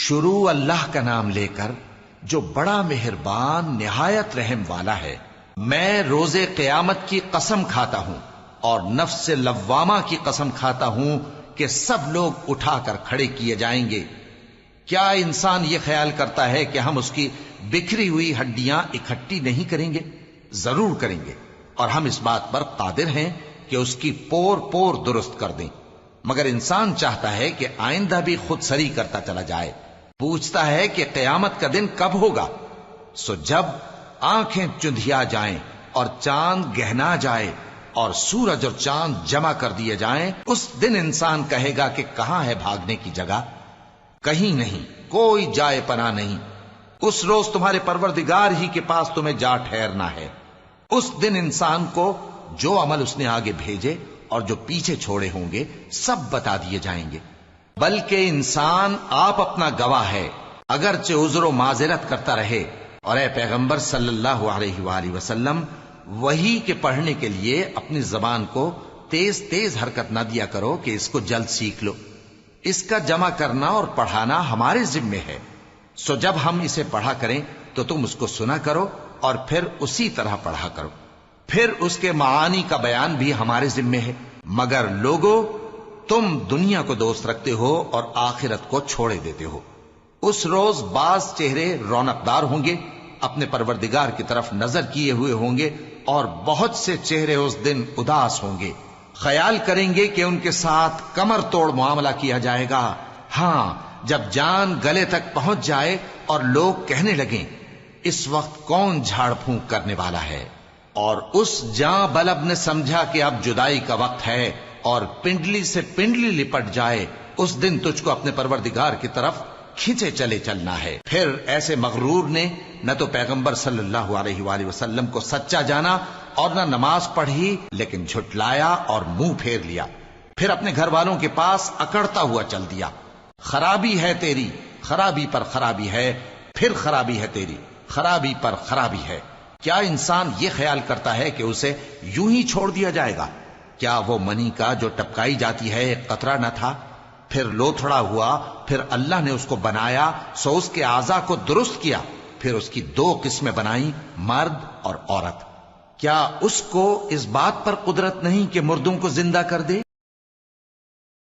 شروع اللہ کا نام لے کر جو بڑا مہربان نہایت رحم والا ہے۔ میں روز قیامت کی قسم کھاتا ہوں اور نفس لوامہ کی قسم کھاتا ہوں کہ سب لوگ اٹھا کر کھڑے کیے جائیں گے۔ کیا انسان یہ خیال کرتا ہے کہ ہم اس کی بکھری ہوئی ہڈیاں اکٹھی نہیں کریں گے؟ ضرور کریں گے، اور ہم اس بات پر قادر ہیں کہ اس کی پور پور درست کر دیں۔ مگر انسان چاہتا ہے کہ آئندہ بھی خود سری کرتا چلا جائے، پوچھتا ہے کہ قیامت کا دن کب ہوگا۔ سو جب آنکھیں چندھیا جائیں اور چاند گہنا جائے اور سورج اور چاند جمع کر دیے جائیں، اس دن انسان کہے گا کہ کہاں ہے بھاگنے کی جگہ؟ کہیں نہیں، کوئی جائے پناہ نہیں۔ اس روز تمہارے پروردگار ہی کے پاس تمہیں جا ٹھہرنا ہے۔ اس دن انسان کو جو عمل اس نے آگے بھیجے اور جو پیچھے چھوڑے ہوں گے سب بتا دیے جائیں گے۔ بلکہ انسان آپ اپنا گواہ ہے، اگرچہ عذر و معذرت کرتا رہے۔ اور اے پیغمبر صلی اللہ علیہ وآلہ وسلم، وحی کے پڑھنے کے لیے اپنی زبان کو تیز تیز حرکت نہ دیا کرو کہ اس کو جلد سیکھ لو۔ اس کا جمع کرنا اور پڑھانا ہمارے ذمے ہے۔ سو جب ہم اسے پڑھا کریں تو تم اس کو سنا کرو اور پھر اسی طرح پڑھا کرو۔ پھر اس کے معانی کا بیان بھی ہمارے ذمے ہے۔ مگر لوگو، تم دنیا کو دوست رکھتے ہو اور آخرت کو چھوڑے دیتے ہو۔ اس روز بعض چہرے رونقدار ہوں گے، اپنے پروردگار کی طرف نظر کیے ہوئے ہوں گے، اور بہت سے چہرے اس دن اداس ہوں گے، خیال کریں گے کہ ان کے ساتھ کمر توڑ معاملہ کیا جائے گا۔ ہاں، جب جان گلے تک پہنچ جائے اور لوگ کہنے لگیں اس وقت کون جھاڑ پھونک کرنے والا ہے، اور اس جاں بلب نے سمجھا کہ اب جدائی کا وقت ہے اور پنڈلی سے پنڈلی لپٹ جائے، اس دن تجھ کو اپنے پروردگار کی طرف کھینچے چلے چلنا ہے۔ پھر ایسے مغرور نے نہ تو پیغمبر صلی اللہ علیہ وآلہ وسلم کو سچا جانا اور نہ نماز پڑھی، لیکن جھٹلایا اور منہ پھیر لیا، پھر اپنے گھر والوں کے پاس اکڑتا ہوا چل دیا۔ خرابی ہے تیری، خرابی پر خرابی ہے، پھر خرابی ہے تیری، خرابی پر خرابی ہے۔ کیا انسان یہ خیال کرتا ہے کہ اسے یوں ہی چھوڑ دیا جائے گا؟ کیا وہ منی کا جو ٹپکائی جاتی ہے ایک قطرہ نہ تھا، پھر لوتھڑا ہوا، پھر اللہ نے اس کو بنایا، سو اس کے اعضاء کو درست کیا، پھر اس کی دو قسمیں بنائیں، مرد اور عورت۔ کیا اس کو اس بات پر قدرت نہیں کہ مردوں کو زندہ کر دے؟